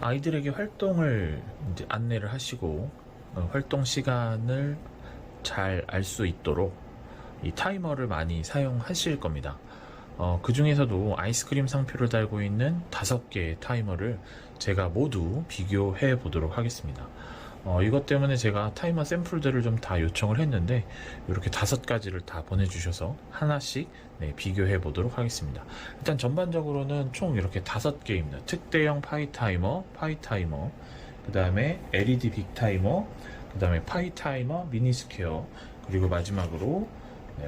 아이들에게 활동을 이제 안내를 하시고 활동 시간을 잘 알 수 있도록 이 타이머를 많이 사용하실 겁니다. 그 중에서도 아이스크림 상표를 달고 있는 5개의 타이머를 제가 모두 비교해 보도록 하겠습니다. 이것 때문에 제가 타이머 샘플들을 좀 다 요청을 했는데 이렇게 5가지를 다 보내주셔서 하나씩 비교해 보도록 하겠습니다. 일단 전반적으로는 총 이렇게 5개입니다. 특대형 파이 타이머, 그 다음에 LED 빅 타이머, 그 다음에 파이 타이머 미니 스퀘어, 그리고 마지막으로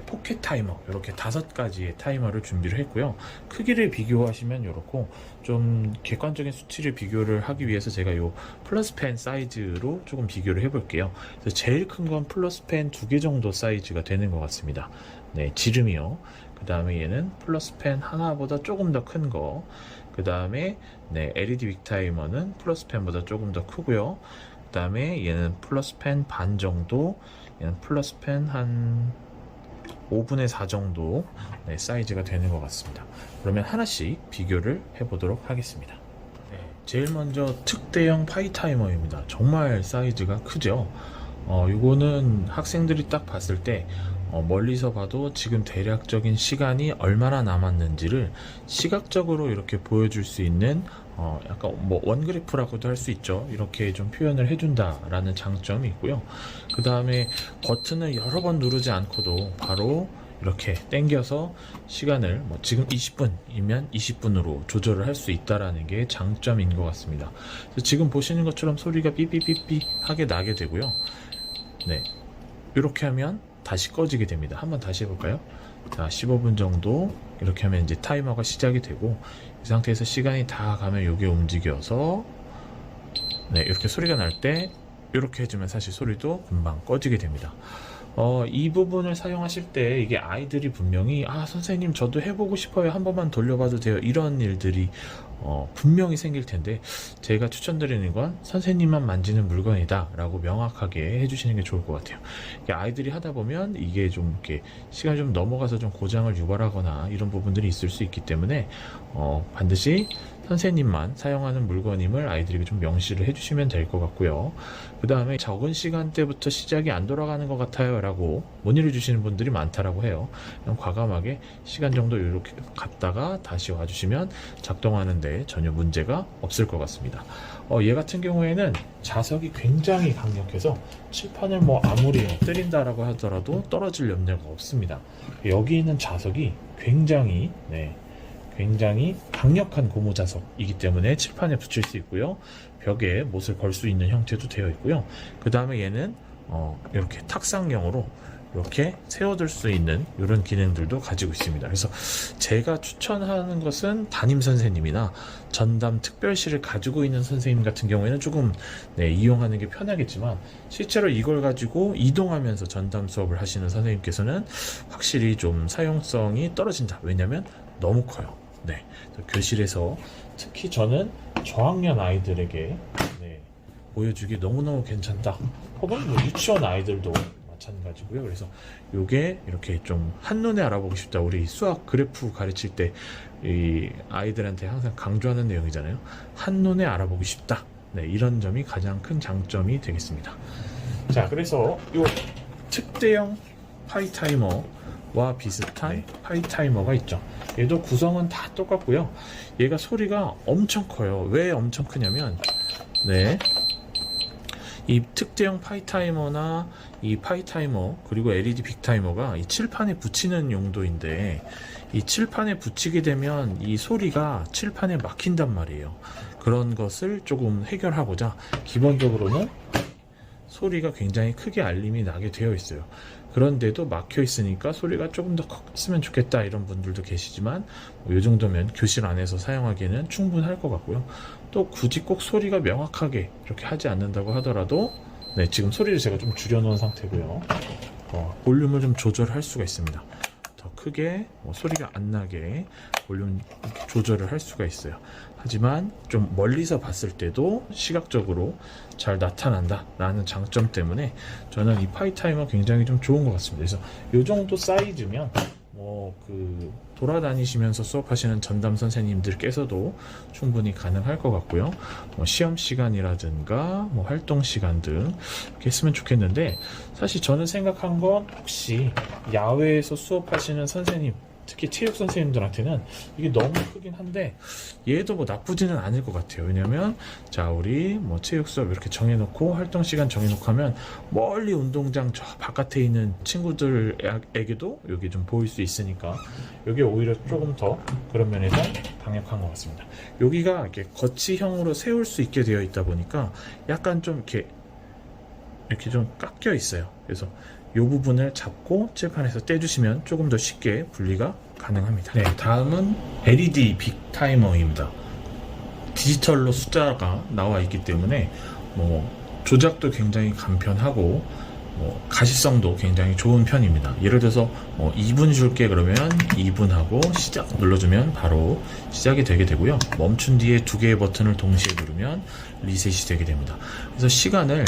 포켓 타이머, 이렇게 5가지의 타이머를 준비를 했고요. 크기를 비교하시면 이렇고 좀 객관적인 수치를 비교를 하기 위해서 제가 요 플러스펜 사이즈로 조금 비교를 해볼게요. 그래서 제일 큰 건 플러스펜 2개 정도 사이즈가 되는 것 같습니다. 네, 지름이요. 그 다음에 얘는 플러스펜 하나보다 조금 더 큰 거. 그 다음에 LED 빅 타이머는 플러스펜보다 조금 더 크고요. 그 다음에 얘는 플러스펜 반 정도, 얘는 플러스펜 한 5분의 4 정도 사이즈가 되는 것 같습니다. 그러면 하나씩 비교를 해보도록 하겠습니다. 제일 먼저 특대형 파이 타이머입니다. 정말 사이즈가 크죠. 이거는 학생들이 딱 봤을 때 멀리서 봐도 지금 대략적인 시간이 얼마나 남았는지를 시각적으로 이렇게 보여줄 수 있는 약간 뭐 원그래프라고도 할 수 있죠. 이렇게 좀 표현을 해준다라는 장점이 있고요. 그 다음에 버튼을 여러 번 누르지 않고도 바로 이렇게 당겨서 시간을 지금 20분이면 20분으로 조절을 할 수 있다라는 게 장점인 것 같습니다. 그래서 지금 보시는 것처럼 소리가 삐삐삐삐 하게 나게 되고요. 네, 이렇게 하면 다시 꺼지게 됩니다. 한번 다시 해볼까요? 자, 15분 정도 이렇게 하면 이제 타이머가 시작이 되고, 이 상태에서 시간이 다 가면 이게 움직여서 이렇게 소리가 날 때 이렇게 해주면 사실 소리도 금방 꺼지게 됩니다. 이 부분을 사용하실 때 이게 아이들이 분명히 선생님 저도 해보고 싶어요, 한 번만 돌려봐도 돼요, 이런 일들이 분명히 생길 텐데, 제가 추천드리는 건 선생님만 만지는 물건이다 라고 명확하게 해주시는 게 좋을 것 같아요. 아이들이 하다 보면 이게 좀 이렇게 시간이 좀 넘어가서 좀 고장을 유발하거나 이런 부분들이 있을 수 있기 때문에 반드시 선생님만 사용하는 물건임을 아이들에게 좀 명시를 해주시면 될 것 같고요. 그 다음에 적은 시간대부터 시작이 안 돌아가는 것 같아요 라고 문의를 주시는 분들이 많다라고 해요. 그냥 과감하게 시간 정도 이렇게 갔다가 다시 와주시면 작동하는데 전혀 문제가 없을 것 같습니다. 얘 같은 경우에는 자석이 굉장히 강력해서 칠판을 아무리 때린다라고 하더라도 떨어질 염려가 없습니다. 여기 있는 자석이 굉장히 강력한 고무 자석이기 때문에 칠판에 붙일 수 있고요. 벽에 못을 걸 수 있는 형태도 되어 있고요. 그 다음에 얘는 이렇게 탁상형으로 이렇게 세워둘 수 있는 이런 기능들도 가지고 있습니다. 그래서 제가 추천하는 것은 담임 선생님이나 전담 특별실을 가지고 있는 선생님 같은 경우에는 조금 이용하는 게 편하겠지만, 실제로 이걸 가지고 이동하면서 전담 수업을 하시는 선생님께서는 확실히 좀 사용성이 떨어진다. 왜냐면 너무 커요. 교실에서 특히 저는 저학년 아이들에게 보여주기 너무너무 괜찮다. 혹은 유치원 아이들도 마찬가지고요. 그래서 요게 이렇게 좀 한눈에 알아보고 싶다. 우리 수학 그래프 가르칠 때 이 아이들한테 항상 강조하는 내용이잖아요. 한눈에 알아보기 쉽다. 이런 점이 가장 큰 장점이 되겠습니다. 자, 그래서 요 특대형 파이 타이머와 비슷한 파이 타이머가 있죠. 얘도 구성은 다 똑같고요. 얘가 소리가 엄청 커요. 왜 엄청 크냐면 이 특대형 파이 타이머나 이 파이 타이머 그리고 LED 빅 타이머가 이 칠판에 붙이는 용도인데, 이 칠판에 붙이게 되면 이 소리가 칠판에 막힌단 말이에요. 그런 것을 조금 해결하고자 기본적으로는 소리가 굉장히 크게 알림이 나게 되어 있어요. 그런데도 막혀 있으니까 소리가 조금 더 컸으면 좋겠다 이런 분들도 계시지만, 이 정도면 교실 안에서 사용하기에는 충분할 것 같고요. 또 굳이 꼭 소리가 명확하게 이렇게 하지 않는다고 하더라도 지금 소리를 제가 좀 줄여놓은 상태고요. 볼륨을 좀 조절할 수가 있습니다. 더 크게 소리가 안 나게 볼륨 조절을 할 수가 있어요. 하지만 좀 멀리서 봤을 때도 시각적으로 잘 나타난다 라는 장점 때문에 저는 이 파이 타이머 굉장히 좀 좋은 것 같습니다. 그래서 이 정도 사이즈면 돌아다니시면서 수업하시는 전담 선생님들께서도 충분히 가능할 것 같고요. 시험 시간이라든가 활동 시간 등 이렇게 했으면 좋겠는데, 사실 저는 생각한 건 혹시 야외에서 수업하시는 선생님, 특히 체육 선생님들한테는 이게 너무 크긴 한데 얘도 나쁘지는 않을 것 같아요. 왜냐면 자, 우리 체육 수업 이렇게 정해놓고 활동 시간 정해놓고 하면 멀리 운동장 저 바깥에 있는 친구들에게도 여기 좀 보일 수 있으니까 여기 오히려 조금 더 그런 면에서 강력한 것 같습니다. 여기가 이렇게 거치형으로 세울 수 있게 되어 있다 보니까 약간 좀 이렇게 좀 깎여 있어요. 그래서 이 부분을 잡고 칠판에서 떼주시면 조금 더 쉽게 분리가 가능합니다. 네, 다음은 LED 빅 타이머입니다. 디지털로 숫자가 나와 있기 때문에 조작도 굉장히 간편하고 가시성도 굉장히 좋은 편입니다. 예를 들어서 2분 줄게 그러면 2분 하고 시작 눌러주면 바로 시작이 되게 되고요. 멈춘 뒤에 2개의 버튼을 동시에 누르면 리셋이 되게 됩니다. 그래서 시간을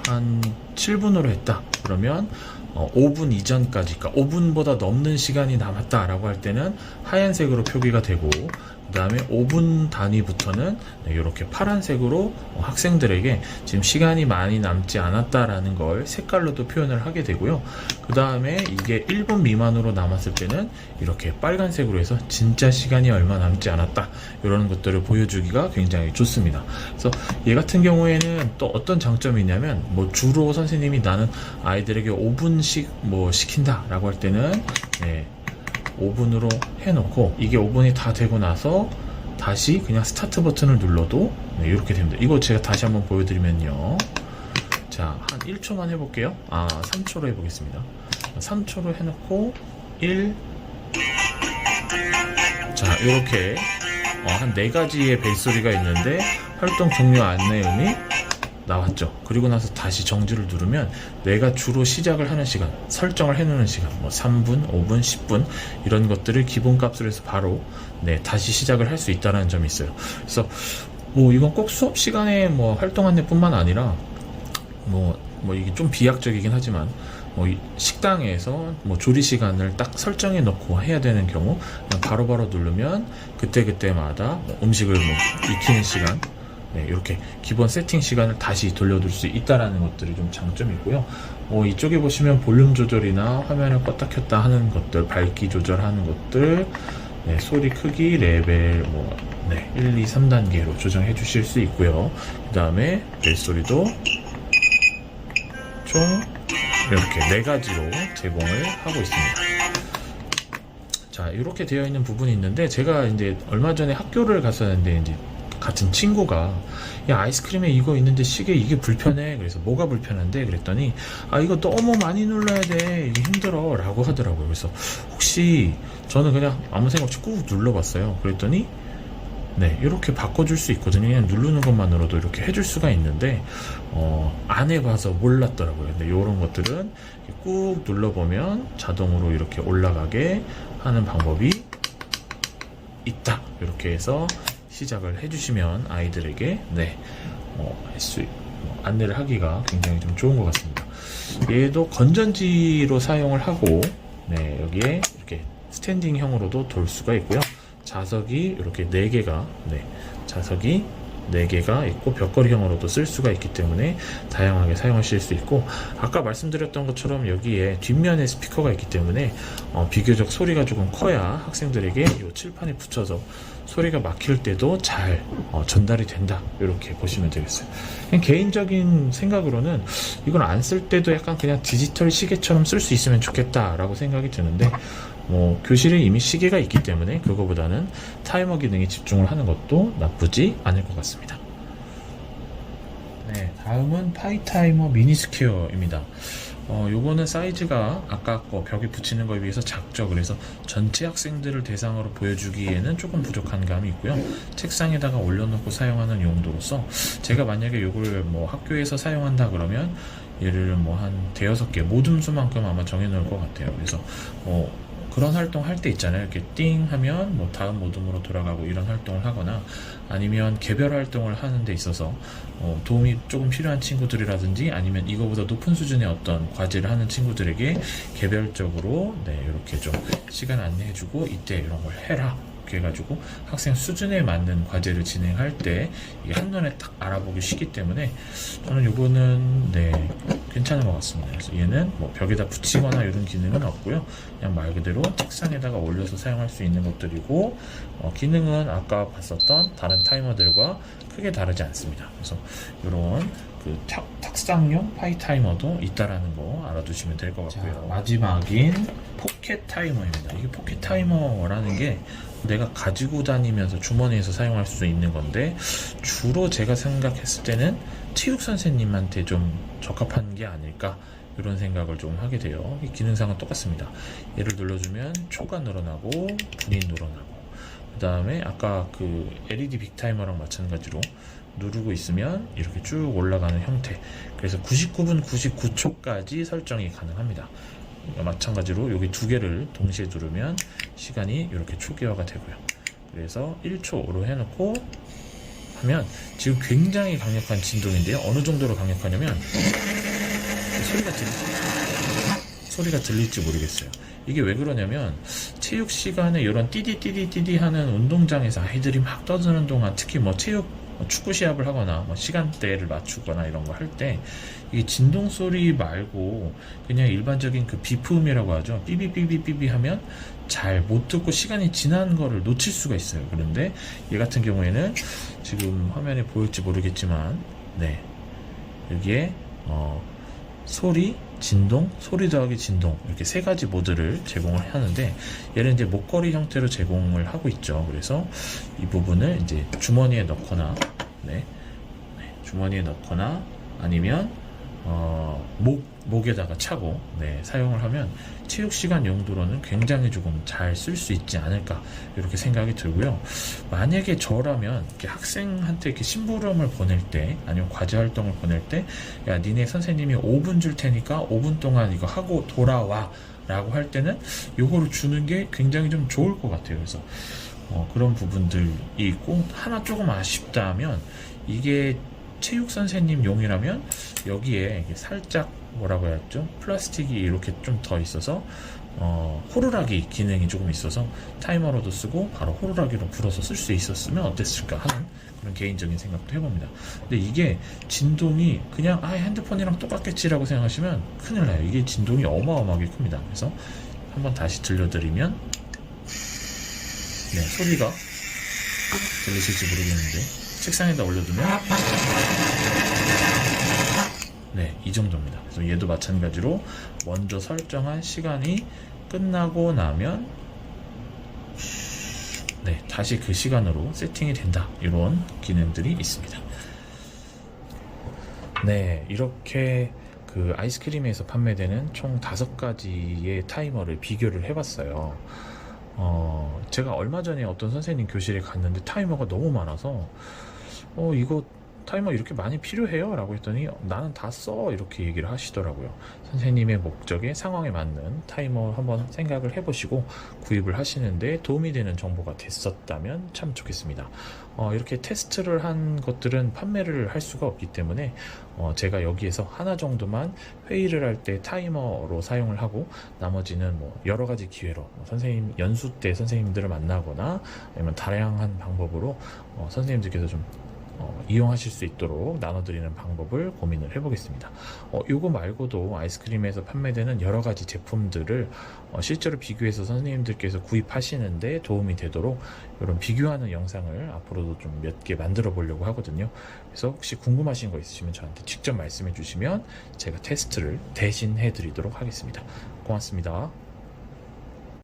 한 7분으로 했다 그러면 5분 이전까지, 그러니까 5분보다 넘는 시간이 남았다 라고 할 때는 하얀색으로 표기가 되고, 그 다음에 5분 단위부터는 이렇게 파란색으로 학생들에게 지금 시간이 많이 남지 않았다라는 걸 색깔로도 표현을 하게 되고요. 그 다음에 이게 1분 미만으로 남았을 때는 이렇게 빨간색으로 해서 진짜 시간이 얼마 남지 않았다, 이런 것들을 보여주기가 굉장히 좋습니다. 그래서 얘 같은 경우에는 또 어떤 장점이 있냐면, 주로 선생님이 나는 아이들에게 5분씩 시킨다 라고 할 때는 5분으로 해놓고, 이게 5분이 다 되고 나서 다시 그냥 스타트 버튼을 눌러도 이렇게 됩니다. 이거 제가 다시 한번 보여드리면요. 자, 한 1초만 해볼게요. 3초로 해보겠습니다. 3초로 해놓고 1. 자, 이렇게 한 4가지의 벨소리가 있는데 활동 종료 안내음이 나왔죠. 그리고 나서 다시 정지를 누르면 내가 주로 시작을 하는 시간, 설정을 해놓는 시간, 3분, 5분, 10분 이런 것들을 기본값으로 해서 바로 다시 시작을 할 수 있다는 점이 있어요. 그래서 이건 꼭 수업 시간에 활동 안내뿐만 아니라 이게 좀 비약적이긴 하지만 식당에서 조리 시간을 딱 설정해 놓고 해야 되는 경우 그냥 바로바로 누르면 그때그때마다 음식을 익히는 시간, 이렇게 기본 세팅 시간을 다시 돌려둘 수 있다라는 것들이 좀 장점이고요. 이쪽에 보시면 볼륨 조절이나 화면을 껐다 켰다 하는 것들, 밝기 조절하는 것들, 소리 크기, 레벨 1, 2, 3단계로 조정해 주실 수 있고요. 그 다음에 벨소리도 총 이렇게 4가지로 제공을 하고 있습니다. 자, 이렇게 되어 있는 부분이 있는데, 제가 이제 얼마 전에 학교를 갔었는데 이제 같은 친구가 야, 아이스크림에 이거 있는데 시계 이게 불편해. 그래서 뭐가 불편한데? 그랬더니 이거 너무 많이 눌러야 돼, 이게 힘들어 라고 하더라고요. 그래서 혹시, 저는 그냥 아무 생각 없이 꾹 눌러봤어요. 그랬더니 이렇게 바꿔줄 수 있거든요. 그냥 누르는 것만으로도 이렇게 해줄 수가 있는데 안 해봐서 몰랐더라고요. 근데 이런 것들은 꾹 눌러보면 자동으로 이렇게 올라가게 하는 방법이 있다. 이렇게 해서 시작을 해주시면 아이들에게 안내를 하기가 굉장히 좀 좋은 것 같습니다. 얘도 건전지로 사용을 하고 여기에 이렇게 스탠딩형으로도 돌 수가 있고요. 자석이 이렇게 4개가 자석이 4개가 있고 벽걸이형으로도 쓸 수가 있기 때문에 다양하게 사용하실 수 있고, 아까 말씀드렸던 것처럼 여기에 뒷면에 스피커가 있기 때문에 비교적 소리가 조금 커야 학생들에게 이 칠판에 붙여서 소리가 막힐 때도 잘 전달이 된다, 이렇게 보시면 되겠어요. 그냥 개인적인 생각으로는 이건 안 쓸 때도 약간 그냥 디지털 시계처럼 쓸 수 있으면 좋겠다 라고 생각이 드는데, 교실에 이미 시계가 있기 때문에 그거보다는 타이머 기능에 집중을 하는 것도 나쁘지 않을 것 같습니다. 다음은 파이타이머 미니 스퀘어입니다. 요거는 사이즈가 아까 거 벽에 붙이는 거에 비해서 작죠. 그래서 전체 학생들을 대상으로 보여주기에는 조금 부족한 감이 있고요. 책상에다가 올려놓고 사용하는 용도로서 제가 만약에 요걸 학교에서 사용한다 그러면 얘를 한 5-6개 모둠수만큼 아마 정해놓을 것 같아요. 그래서 그런 활동 할 때 있잖아요. 이렇게 띵 하면 뭐 다음 모둠으로 돌아가고 이런 활동을 하거나 아니면 개별 활동을 하는 데 있어서 도움이 조금 필요한 친구들이라든지 아니면 이거보다 높은 수준의 어떤 과제를 하는 친구들에게 개별적으로 네, 이렇게 좀 시간 안내해주고 이때 이런 걸 해라 이렇게 해가지고 학생 수준에 맞는 과제를 진행할 때 이게 한눈에 딱 알아보기 쉽기 때문에 저는 요거는 네 괜찮은 것 같습니다. 그래서 얘는 뭐 벽에다 붙이거나 이런 기능은 없고요. 그냥 말 그대로 책상에다가 올려서 사용할 수 있는 것들이고 기능은 아까 봤었던 다른 타이머들과 크게 다르지 않습니다. 그래서 이런 그 탁상용 파이 타이머도 있다라는 거 알아두시면 될 것 같고요. 자, 마지막인 포켓 타이머입니다. 이게 포켓 타이머라는 게 내가 가지고 다니면서 주머니에서 사용할 수 있는 건데 주로 제가 생각했을 때는 체육 선생님한테 좀 적합한 게 아닐까 이런 생각을 좀 하게 돼요. 이 기능상은 똑같습니다. 얘를 눌러주면 초가 늘어나고 분이 늘어나고 그 다음에 아까 그 LED 빅타이머랑 마찬가지로 누르고 있으면 이렇게 쭉 올라가는 형태. 그래서 99분 99초까지 설정이 가능합니다. 마찬가지로 여기 두 개를 동시에 누르면 시간이 이렇게 초기화가 되고요. 그래서 1초로 해놓고 하면 지금 굉장히 강력한 진동인데요. 어느 정도로 강력하냐면 소리가 들릴지 모르겠어요. 이게 왜 그러냐면 체육 시간에 이런 띠디띠디띠디 하는 운동장에서 아이들이 막 떠드는 동안 특히 뭐 축구 시합을 하거나 뭐 시간대를 맞추거나 이런 거 할 때 이게 진동 소리 말고 그냥 일반적인 그 비프음이라고 하죠. 삐비삐비삐비 하면 잘 못 듣고 시간이 지난 거를 놓칠 수가 있어요. 그런데 얘 같은 경우에는 지금 화면에 보일지 모르겠지만 네 여기에 소리, 진동, 소리 더하기 진동 이렇게 세 가지 모드를 제공을 하는데 얘는 이제 목걸이 형태로 제공을 하고 있죠. 그래서 이 부분을 이제 주머니에 넣거나 주머니에 넣거나 아니면 목에다가 차고 사용을 하면 체육 시간 용도로는 굉장히 조금 잘 쓸 수 있지 않을까 이렇게 생각이 들고요. 만약에 저라면 이렇게 학생한테 이렇게 심부름을 보낼 때 아니면 과제 활동을 보낼 때 야 니네 선생님이 5분 줄 테니까 5분 동안 이거 하고 돌아와 라고 할 때는 요거를 주는 게 굉장히 좀 좋을 것 같아요. 그래서 그런 부분들이 있고 하나 조금 아쉽다면 이게 체육 선생님 용이라면 여기에 살짝 뭐라고 해야 죠 플라스틱이 이렇게 좀 더 있어서 호루라기 기능이 조금 있어서 타이머로도 쓰고 바로 호루라기로 불어서 쓸 수 있었으면 어땠을까 하는 그런 개인적인 생각도 해봅니다. 근데 이게 진동이 그냥 핸드폰이랑 똑같겠지라고 생각하시면 큰일 나요. 이게 진동이 어마어마하게 큽니다. 그래서 한번 다시 들려드리면 소리가 들리실지 모르겠는데 책상에다 올려두면 이 정도입니다. 그래서 얘도 마찬가지로 먼저 설정한 시간이 끝나고 나면 다시 그 시간으로 세팅이 된다. 이런 기능들이 있습니다. 이렇게 그 아이스크림에서 판매되는 총 5가지의 타이머를 비교를 해봤어요. 제가 얼마 전에 어떤 선생님 교실에 갔는데 타이머가 너무 많아서 이거 타이머 이렇게 많이 필요해요? 라고 했더니 나는 다 써 이렇게 얘기를 하시더라고요. 선생님의 목적에 상황에 맞는 타이머 한번 생각을 해보시고 구입을 하시는데 도움이 되는 정보가 됐었다면 참 좋겠습니다. 이렇게 테스트를 한 것들은 판매를 할 수가 없기 때문에 제가 여기에서 하나 정도만 회의를 할 때 타이머로 사용을 하고 나머지는 뭐 여러 가지 기회로 선생님 연수 때 선생님들을 만나거나 아니면 다양한 방법으로 선생님들께서 좀 이용하실 수 있도록 나눠드리는 방법을 고민을 해보겠습니다. 이거 말고도 아이스크림에서 판매되는 여러 가지 제품들을 실제로 비교해서 선생님들께서 구입하시는데 도움이 되도록 이런 비교하는 영상을 앞으로도 좀 몇 개 만들어 보려고 하거든요. 그래서 혹시 궁금하신 거 있으시면 저한테 직접 말씀해 주시면 제가 테스트를 대신 해드리도록 하겠습니다. 고맙습니다.